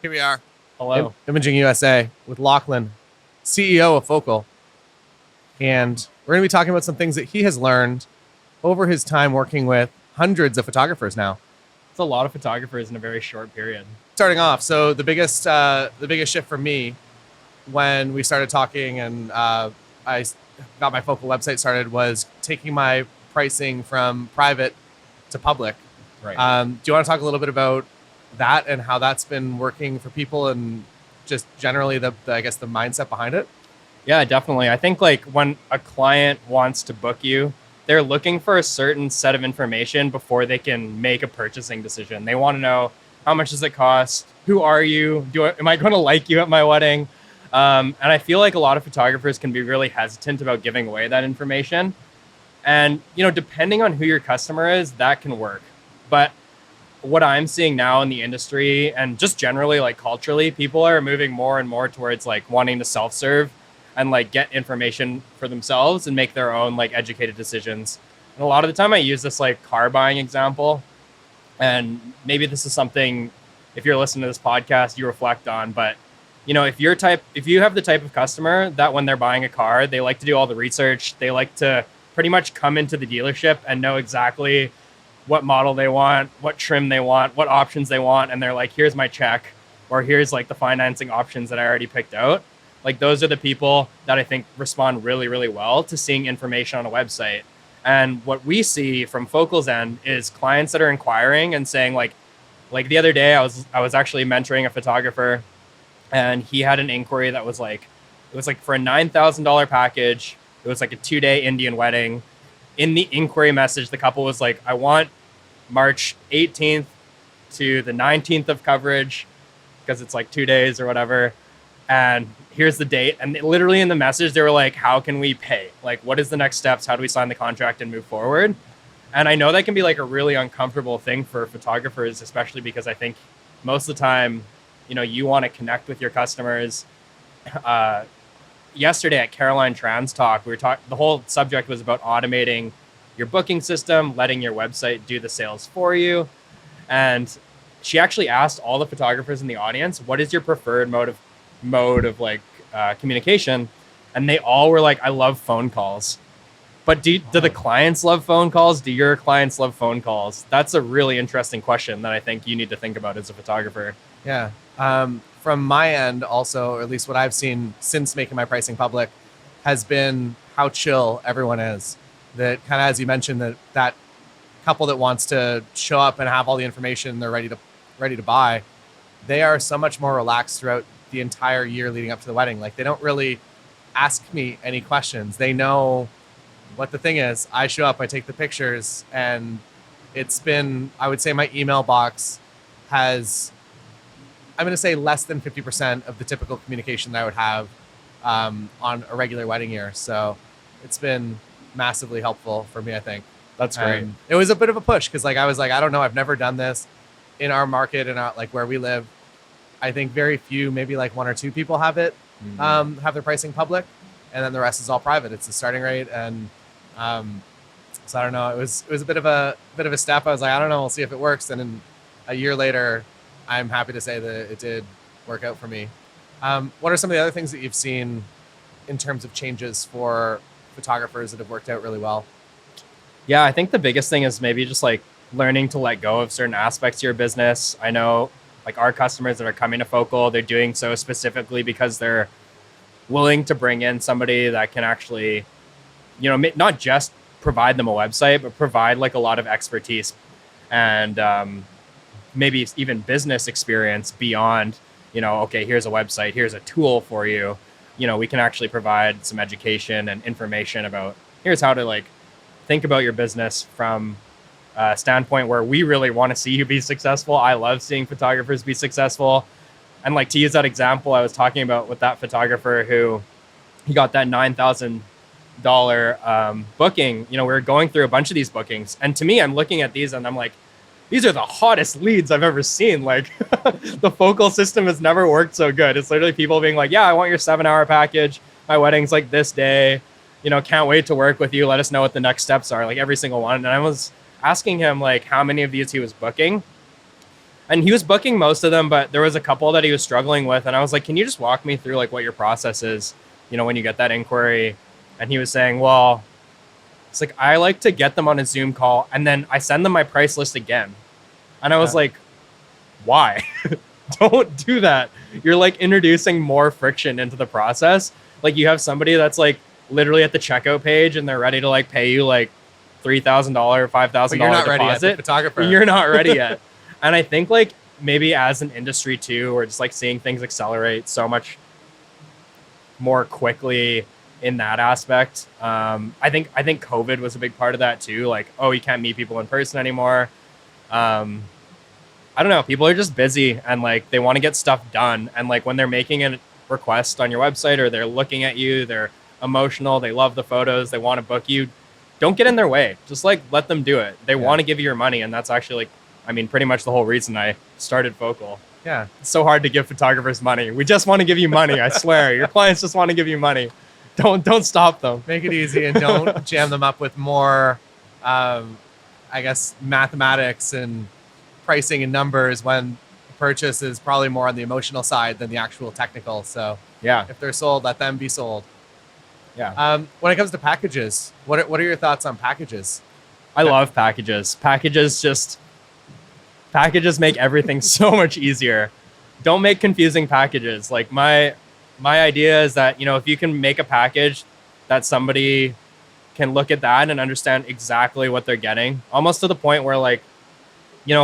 Here we are. Hello. Imaging USA with Lachlan, CEO of Focal. And we're going to be talking about some things that he has learned over his time working with hundreds of photographers now. It's a lot of photographers in a very short period. Starting off, so the biggest shift for me when we started talking and I got my Focal website started was taking my pricing from private to public. Right. Do you want to talk a little bit about that and how that's been working for people and just generally the mindset behind it? Yeah, definitely. I think like when a client wants to book you, they're looking for a certain set of information before they can make a purchasing decision. They want to know how much does it cost? Who are you? Am I going to like you at my wedding? And I feel like a lot of photographers can be really hesitant about giving away that information. And, depending on who your customer is, that can work. But what I'm seeing now in the industry and just generally like culturally, people are moving more and more towards like wanting to self-serve and like get information for themselves and make their own like educated decisions. And a lot of the time I use this like car buying example. And maybe this is something, if you're listening to this podcast, you reflect on, but if you have the type of customer that when they're buying a car, they like to do all the research, they like to pretty much come into the dealership and know exactly what model they want, what trim they want, what options they want. And they're like, here's my check, or here's like the financing options that I already picked out. Like those are the people that I think respond really, really well to seeing information on a website. And what we see from Focal's end is clients that are inquiring and saying like the other day, I was actually mentoring a photographer and he had an inquiry that was like, it was like for a $9,000 package. It was like a 2-day Indian wedding. In the inquiry message, the couple was like, I want March 18th to the 19th of coverage because it's like 2 days or whatever. And here's the date. And literally in the message, they were like, how can we pay? Like, what is the next steps? How do we sign the contract and move forward? And I know that can be like a really uncomfortable thing for photographers, especially because I think most of the time, you want to connect with your customers. Yesterday at Caroline Tran's talk, the whole subject was about automating your booking system, letting your website do the sales for you. And she actually asked all the photographers in the audience, what is your preferred mode of like communication? And they all were like, I love phone calls. But do the clients love phone calls? Do your clients love phone calls? That's a really interesting question that I think you need to think about as a photographer. Yeah. From my end also, or at least what I've seen since making my pricing public, has been how chill everyone is. That kind of, as you mentioned, that couple that wants to show up and have all the information, they're ready to buy. They are so much more relaxed throughout the entire year leading up to the wedding. Like they don't really ask me any questions. They know what the thing is. I show up, I take the pictures, and it's been, I would say my email box has, I'm going to say less than 50% of the typical communication that I would have on a regular wedding year. So it's been massively helpful for me, I think. That's great. It was a bit of a push because I was like, I don't know, I've never done this in our market and like where we live. I think very few, maybe like one or two people have it, have their pricing public, and then the rest is all private. It's the starting rate. And so I don't know, it was a bit of a step. I was like, I don't know, we'll see if it works. And then a year later, I'm happy to say that it did work out for me. What are some of the other things that you've seen in terms of changes for photographers that have worked out really well? Yeah, I think the biggest thing is maybe just like learning to let go of certain aspects of your business. I know like our customers that are coming to Focal, they're doing so specifically because they're willing to bring in somebody that can actually, not just provide them a website, but provide like a lot of expertise and maybe even business experience beyond, okay, here's a website, here's a tool for you. We can actually provide some education and information about here's how to like think about your business from a standpoint where we really want to see you be successful. I love seeing photographers be successful. And like to use that example I was talking about with that photographer who he got that $9,000 booking, we were going through a bunch of these bookings. And to me, I'm looking at these and I'm like, these are the hottest leads I've ever seen. Like the Focal system has never worked so good. It's literally people being like, yeah, I want your 7-hour package. My wedding's like this day, can't wait to work with you. Let us know what the next steps are, like every single one. And I was asking him like how many of these he was booking. And he was booking most of them, but there was a couple that he was struggling with. And I was like, can you just walk me through like what your process is, when you get that inquiry? And he was saying, well, it's like, I like to get them on a Zoom call and then I send them my price list again. And I was like, why? Don't do that. You're like introducing more friction into the process. Like you have somebody that's like literally at the checkout page and they're ready to like pay you like $3,000, $5,000 You're not ready deposit. yet, the photographer. You're not ready yet. And I think like maybe as an industry too, we're just like seeing things accelerate so much more quickly in that aspect. I think COVID was a big part of that too. Like, oh, you can't meet people in person anymore. I don't know. People are just busy and like they want to get stuff done. And like when they're making a request on your website or they're looking at you, they're emotional, they love the photos, they want to book you. Don't get in their way. Just like let them do it. They want to give you your money. And that's actually like, pretty much the whole reason I started Focal. Yeah. It's so hard to give photographers money. We just want to give you money. I swear. Your clients just want to give you money. Don't stop them. Make it easy and don't jam them up with more, I guess, mathematics and pricing and numbers when purchase is probably more on the emotional side than the actual technical. So yeah, if they're sold, let them be sold. Yeah. When it comes to packages, what are your thoughts on packages? I love packages. Packages make everything so much easier. Don't make confusing packages. Like my idea is that, if you can make a package that somebody can look at that and understand exactly what they're getting, almost to the point where like,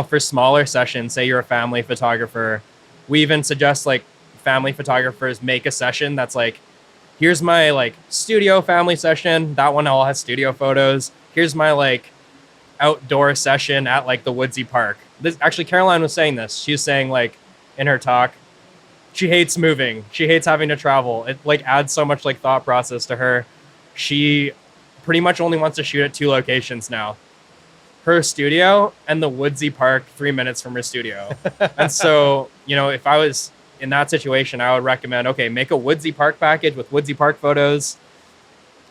for smaller sessions, say you're a family photographer, we even suggest like family photographers make a session that's like, here's my like studio family session. That one all has studio photos. Here's my like outdoor session at like the woodsy park. This actually, Caroline was saying this. She was saying like in her talk, she hates moving. She hates having to travel. It like adds so much like thought process to her. She pretty much only wants to shoot at 2 locations now. Her studio and the woodsy park 3 minutes from her studio. And so, if I was in that situation, I would recommend, okay, make a woodsy park package with woodsy park photos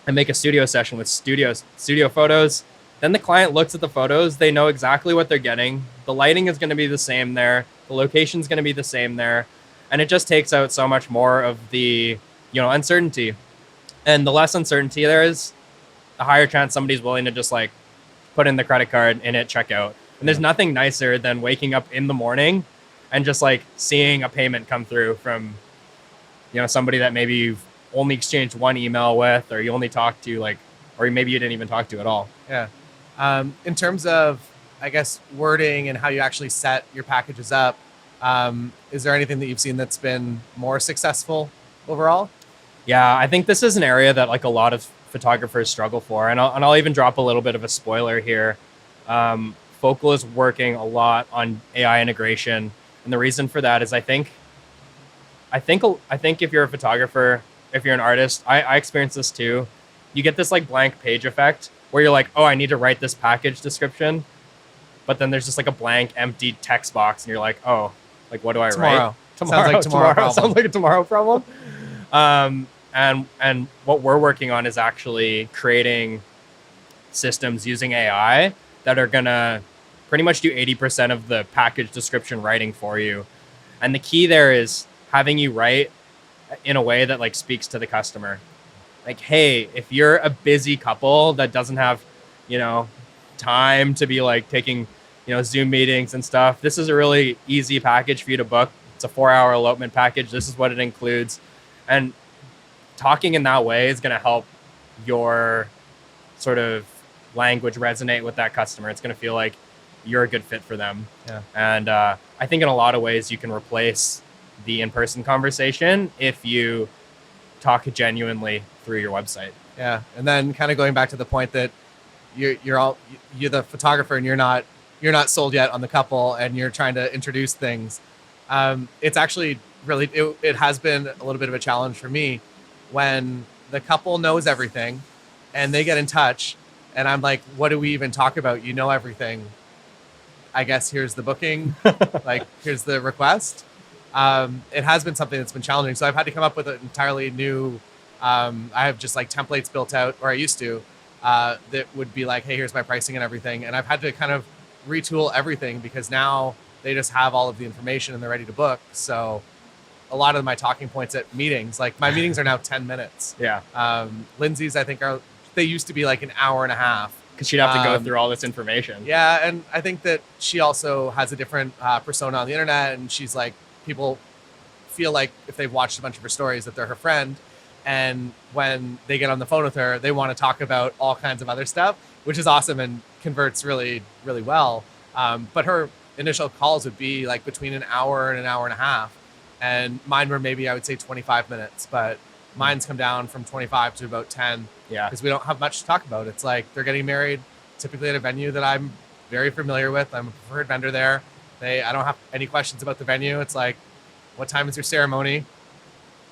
and make a studio session with studio photos. Then the client looks at the photos. They know exactly what they're getting. The lighting is going to be the same there. The location is going to be the same there. And it just takes out so much more of the, uncertainty. And the less uncertainty there is, the higher chance somebody's willing to just like put in the credit card and hit checkout. And there's nothing nicer than waking up in the morning and just like seeing a payment come through from, somebody that maybe you've only exchanged one email with, or you only talked to like, or maybe you didn't even talk to at all. Yeah. In terms of, I guess, wording and how you actually set your packages up, is there anything that you've seen that's been more successful overall? Yeah, I think this is an area that like a lot of photographers struggle for. And I'll even drop a little bit of a spoiler here. Focal is working a lot on AI integration. And the reason for that is I think if you're a photographer, if you're an artist, I experience this too. You get this like blank page effect where you're like, oh, I need to write this package description. But then there's just like a blank empty text box and you're like, oh, like what do I write? Sounds like tomorrow problem. Sounds like a tomorrow problem. And what we're working on is actually creating systems using AI that are gonna pretty much do 80% of the package description writing for you. And the key there is having you write in a way that like speaks to the customer. Like, hey, if you're a busy couple that doesn't have, time to be like taking, Zoom meetings and stuff, this is a really easy package for you to book. It's a 4-hour elopement package. This is what it includes. And talking in that way is going to help your sort of language resonate with that customer. It's going to feel like you're a good fit for them. Yeah. And I think in a lot of ways you can replace the in-person conversation if you talk genuinely through your website. Yeah. And then kind of going back to the point that you're the photographer and you're not sold yet on the couple and you're trying to introduce things. It's actually really, it has been a little bit of a challenge for me when the couple knows everything and they get in touch and I'm like, what do we even talk about? You know everything. I guess here's the booking, like here's the request. It has been something that's been challenging. So I've had to come up with an entirely new, I have just like templates built out, or I used to, that would be like, hey, here's my pricing and everything. And I've had to kind of retool everything because now they just have all of the information and they're ready to book. So a lot of my talking points at meetings, like my meetings are now 10 minutes. Yeah. Lindsay's, I think they used to be like an hour and a half. Because she'd have to go through all this information. Yeah, and I think that she also has a different persona on the internet, and she's like, people feel like if they've watched a bunch of her stories that they're her friend, and when they get on the phone with her, they want to talk about all kinds of other stuff, which is awesome and converts really, really well. But her initial calls would be like between an hour and a half, and mine were maybe, I would say, 25 minutes, but mine's come down from 25 to about 10. Yeah. Because we don't have much to talk about. It's like they're getting married typically at a venue that I'm very familiar with. I'm a preferred vendor there. I don't have any questions about the venue. It's like, what time is your ceremony?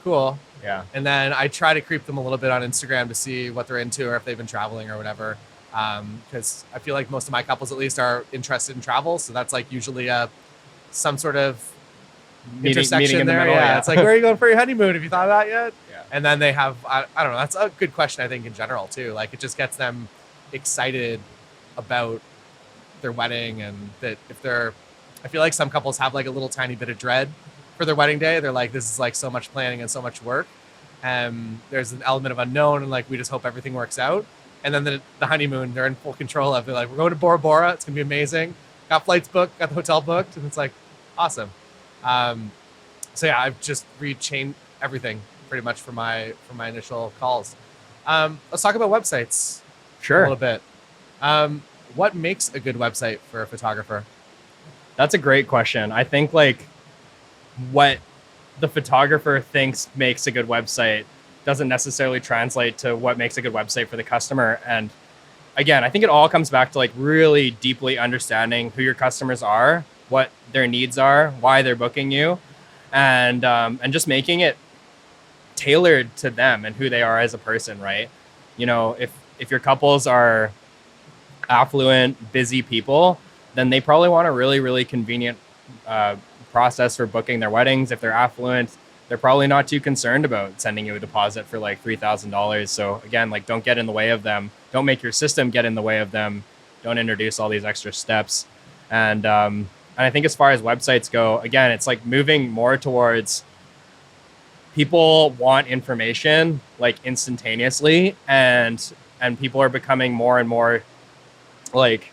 Cool. Yeah. And then I try to creep them a little bit on Instagram to see what they're into or if they've been traveling or whatever. Because I feel like most of my couples at least are interested in travel. So that's like usually some sort of intersection in the there. middle, Yeah. It's like, where are you going for your honeymoon? Have you thought of that yet? Yeah. And then they have, I don't know, that's a good question, I think, in general, too. Like, it just gets them excited about their wedding. And that I feel like some couples have like a little tiny bit of dread for their wedding day. They're like, this is like so much planning and so much work. There's an element of unknown, and like, we just hope everything works out. And then the honeymoon, they're in full control of. They're like, we're going to Bora Bora. It's going to be amazing. Got flights booked, got the hotel booked. And it's like, awesome. So yeah, I've just rechained everything pretty much for my initial calls. Let's talk about websites. Sure. A little bit. What makes a good website for a photographer? That's a great question. I think like what the photographer thinks makes a good website doesn't necessarily translate to what makes a good website for the customer. And again, I think it all comes back to like really deeply understanding who your customers are, what their needs are, why they're booking you, and just making it tailored to them and who they are as a person, right? You know, if your couples are affluent, busy people, then they probably want a really, really convenient process for booking their weddings. If they're affluent, they're probably not too concerned about sending you a deposit for like $3,000. So again, like, don't get in the way of them. Don't make your system get in the way of them. Don't introduce all these extra steps. And I think as far as websites go, again, it's like moving more towards people want information like instantaneously, and people are becoming more and more like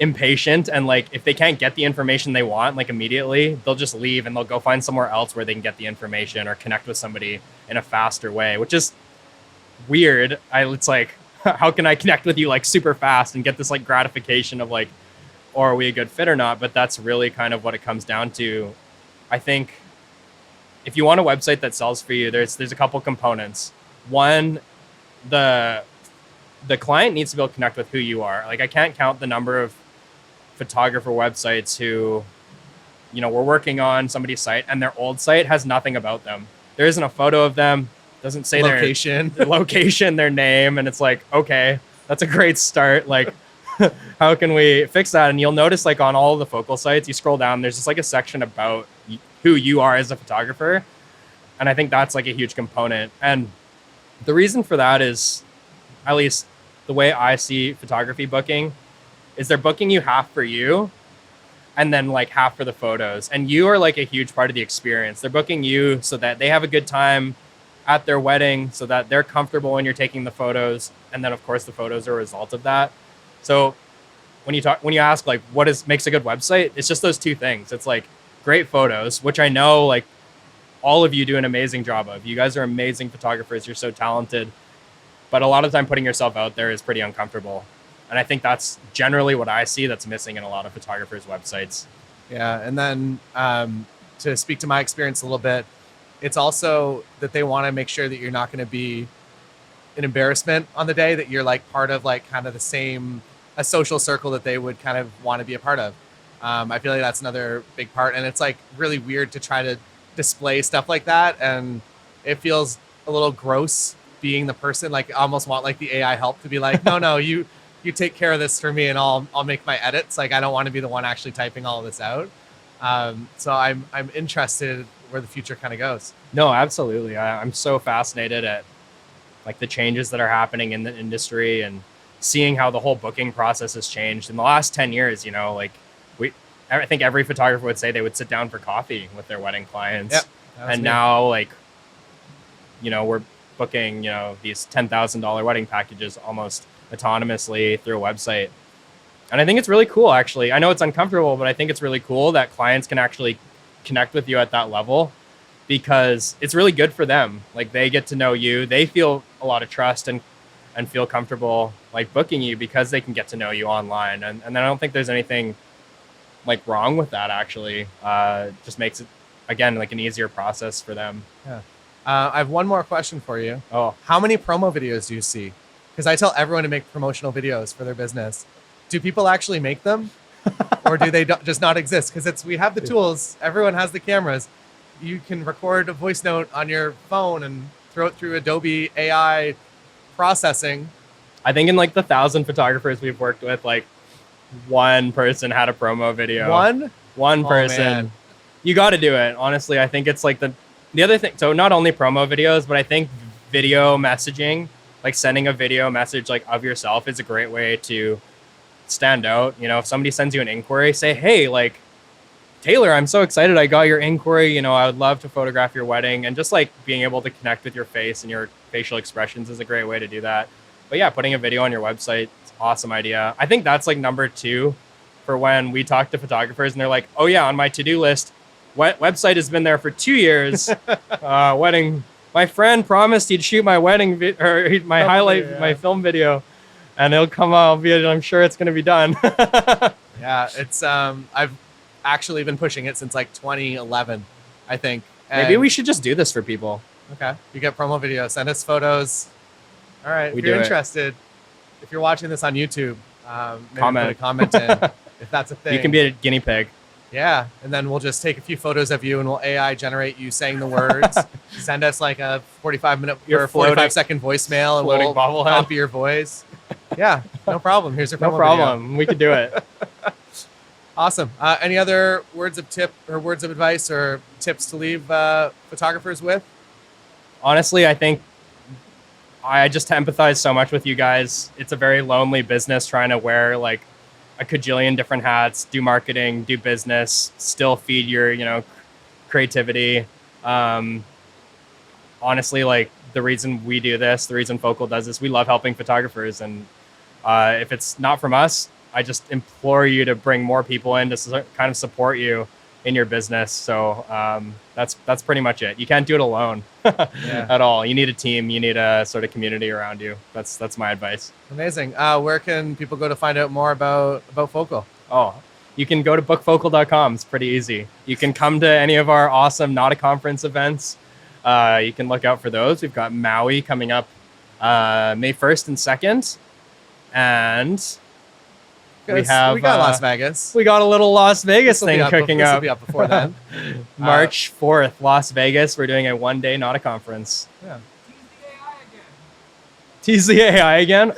impatient, and like if they can't get the information they want like immediately, they'll just leave and they'll go find somewhere else where they can get the information or connect with somebody in a faster way, which is weird. It's like, how can I connect with you like super fast and get this like gratification of like, or are we a good fit or not? But that's really kind of what it comes down to. I think if you want a website that sells for you, there's a couple components. One, the client needs to be able to connect with who you are. Like, I can't count the number of photographer websites who, you know, we're working on somebody's site and their old site has nothing about them. There isn't a photo of them, doesn't say their location, their name, and it's like, okay, that's a great start. Like, how can we fix that? And you'll notice like on all the focal sites, you scroll down, there's just like a section about who you are as a photographer. And I think that's like a huge component. And the reason for that is, at least the way I see photography booking, is they're booking you half for you and then like half for the photos. And you are like a huge part of the experience. They're booking you so that they have a good time at their wedding, so that they're comfortable when you're taking the photos. And then of course the photos are a result of that. So when you ask like what makes a good website, it's just those two things. It's like great photos, which I know like all of you do an amazing job of. You guys are amazing photographers. You're so talented. But a lot of the time putting yourself out there is pretty uncomfortable. And I think that's generally what I see that's missing in a lot of photographers' websites. Yeah. And then to speak to my experience a little bit, it's also that they want to make sure that you're not going to be an embarrassment on the day, that you're like part of like kind of a social circle that they would kind of want to be a part of. I feel like that's another big part. And it's like really weird to try to display stuff like that. And it feels a little gross being the person. Like, I almost want like the AI help to be like, no, you take care of this for me and I'll make my edits. Like, I don't want to be the one actually typing all of this out. So I'm interested where the future kind of goes. No, absolutely. I'm so fascinated at like the changes that are happening in the industry and seeing how the whole booking process has changed in the last 10 years. You know, like I think every photographer would say they would sit down for coffee with their wedding clients. Yep. And now, like, we're booking, these $10,000 wedding packages almost autonomously through a website. And I think it's really cool, actually. I know it's uncomfortable, but I think it's really cool that clients can actually connect with you at that level, because it's really good for them. Like, they get to know you. They feel a lot of trust and feel comfortable, like, booking you because they can get to know you online. And I don't think there's anything, like, wrong with that, actually. Just makes it, again, like, an easier process for them. Yeah. I have one more question for you. Oh, How many promo videos do you see? Because I tell everyone to make promotional videos for their business. Do people actually make them? Or do they just not exist? Because we have the tools. Everyone has the cameras. You can record a voice note on your phone and throw it through Adobe AI processing. I think in like the 1,000 photographers we've worked with, like, one person had a promo video. One person. Man. You got to do it. Honestly, I think it's like the other thing. So not only promo videos, but I think video messaging, like sending a video message like of yourself, is a great way to stand out. If somebody sends you an inquiry, say, hey, like, Taylor, I'm so excited I got your inquiry. I would love to photograph your wedding. And just like being able to connect with your face and your facial expressions is a great way to do that. But yeah, putting a video on your website, it's an awesome idea. I think that's like number 2 for when we talk to photographers and they're like, oh yeah, on my to-do list, website has been there for 2 years. Wedding. My friend promised he'd shoot my wedding my film video, and it'll come out. I'm sure it's going to be done. Yeah, it's I've actually been pushing it since like 2011, I think. Maybe we should just do this for people. Okay, you get promo video. Send us photos. All right, if you're interested, if you're watching this on YouTube, maybe put a comment in if that's a thing. You can be a guinea pig. Yeah, and then we'll just take a few photos of you and we'll AI generate you saying the words. Send us like a 45-minute or 45-second voicemail and we'll copy your voice. Yeah, no problem. Here's your promo No problem. Video. We could do it. Awesome. Any other words of advice or tips to leave photographers with? Honestly, I think I just empathize so much with you guys. It's a very lonely business trying to wear like a cajillion different hats, do marketing, do business, still feed your, creativity. Honestly, like, the reason we do this, the reason Focal does this, we love helping photographers. And if it's not from us, I just implore you to bring more people in to kind of support you in your business. So that's pretty much it. You can't do it alone at all. You need a team. You need a sort of community around you. That's my advice. Amazing. Where can people go to find out more about Focal? Oh, you can go to bookfocal.com. It's pretty easy. You can come to any of our awesome Not a Conference events. You can look out for those. We've got Maui coming up May 1st and 2nd. And we got Las Vegas. We got a little Las Vegas thing cooking up. This will be up before then. March 4th, Las Vegas. We're doing a one-day Not a Conference. Yeah. Tease the AI again.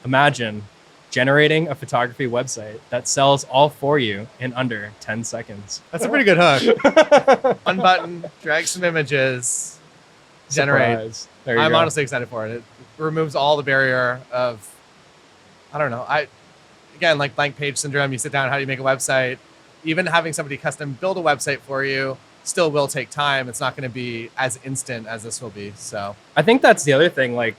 Imagine generating a photography website that sells all for you in under 10 seconds. That's a pretty good hook. Unbutton, drag some images, generate. I'm honestly excited for it. It removes all the barrier of, I don't know. Again, like blank page syndrome, you sit down, how do you make a website? Even having somebody custom build a website for you still will take time. It's not going to be as instant as this will be. So I think that's the other thing. Like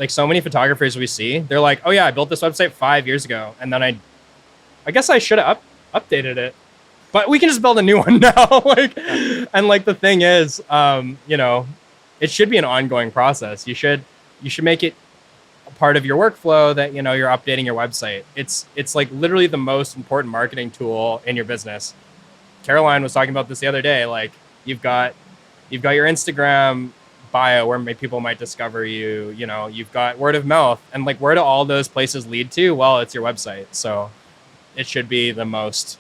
so many photographers we see, they're like, oh yeah, I built this website 5 years ago. And then I guess I should have updated it, but we can just build a new one now. And the thing is, it should be an ongoing process. You should make it a part of your workflow that, you're updating your website. It's like literally the most important marketing tool in your business. Caroline was talking about this the other day. Like you've got your Instagram bio where people might discover you, you've got word of mouth, and like where do all those places lead to? Well, it's your website. So it should be the most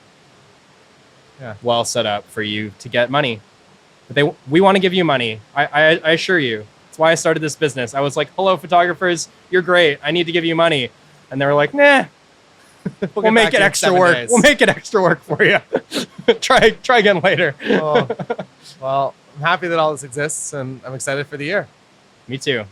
well set up for you to get money. But we want to give you money. I assure you. That's why I started this business. I was like, hello, photographers, you're great. I need to give you money. And they were like, nah, we'll make it extra work. Days. We'll make it extra work for you. Try again later. Well, I'm happy that all this exists, and I'm excited for the year. Me too.